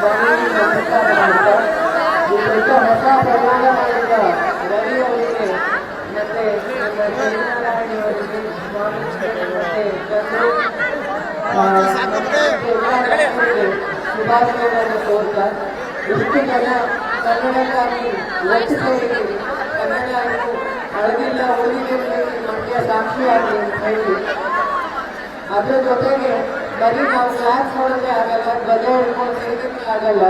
ಸ್ವಾಮಿ ನಮಸ್ಕಾರ ಮಾಡ್ತಾ ಈ ದೊಡ್ಡ ಹೊಸ ಪ್ರಯೋಗ ಮಾಡಿದ ರವಿ ಅವರಿಗೆ ಮತ್ತೆ ನಮ್ಮ ಸತ್ಯನಾರಾಯಣ ಅವರಿಗೆ ಸ್ವಾಮಿ ಮತ್ತೆ ಶುಭಾಶಯಗಳನ್ನು ಕೋರ್ತಾ ಇಷ್ಟು ಜನ ಕನ್ನಡಕ್ಕಾಗಿ ಒಟ್ಟು ಸೇರಿ ಕನ್ನಡ ಇದು ಅಳಗಿಲ್ಲ ಉಳಿಗೆ ಮಂಡ್ಯ ಸಾಕ್ಷಿಯಾಗಿ ಅಂತ ಹೇಳಿ ಅದ್ರ ಜೊತೆಗೆ ಬರೀ ನಾವು ಕ್ಲಾಸ್ ನೋಡೋದೇ ಆಗಲ್ಲ, ಧ್ವಜ ಹಿಡ್ಕೊಂಡು ತಿರುಗಕ್ಕೆ ಆಗಲ್ಲ.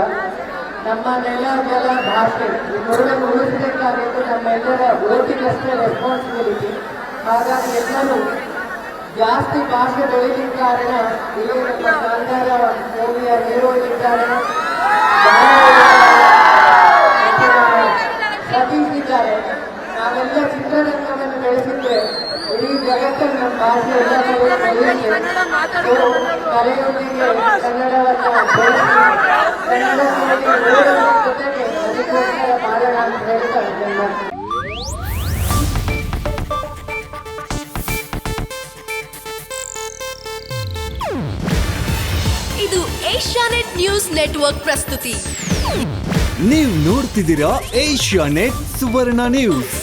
ನಮ್ಮ ನೆಲ ಜಲ ಭಾಷೆ ಇವುಗಳನ್ನು ಉಳಿಸಬೇಕಾಗಿದ್ದು ನಮ್ಮೆಲ್ಲರ ಓಟಿಗಷ್ಟೇ ರೆಸ್ಪಾನ್ಸಿಬಿಲಿಟಿ. ಹಾಗಾಗಿ ಎಲ್ಲರೂ ಜಾಸ್ತಿ ಭಾಷೆ ಬೆಳೀಲಿಕ್ಕೆ ಕಾರಣ ಇಲ್ಲಿ ನಮ್ಮ ಕಾಂತಾರ ಮೂವಿಯ ಹೀರೋ ಇದ್ದಾರೆ, ಸತೀಶ್ ಇದ್ದಾರೆ. ನಾವೆಲ್ಲ ಚಿತ್ರರಂಗವನ್ನು ಬೆಳೆಸಿದ್ರೆ ಇಡೀ ಜಗತ್ತನ್ನು ನಮ್ಮ ಭಾಷೆ ಎಲ್ಲ ಕಲೆಯೊಂದಿಗೆ ಕನ್ನಡವನ್ನು ಬೆಳೆಸಿ ಕನ್ನಡ ಜೊತೆಗೆ ಅದಕ್ಕೋಸ್ಕರ ಮಾಡೋಣ ಅಂತ ಹೇಳ್ತಾ ಇದ್ದೇನೆ. ಇದು ಏಷ್ಯಾನೆಟ್ ನ್ಯೂಸ್ ನೆಟ್ವರ್ಕ್ ಪ್ರಸ್ತುತಿ. ನೀವು ನೋಡ್ತಿದ್ದೀರಾ ಏಷ್ಯಾನೆಟ್ ಸುವರ್ಣ ನ್ಯೂಸ್.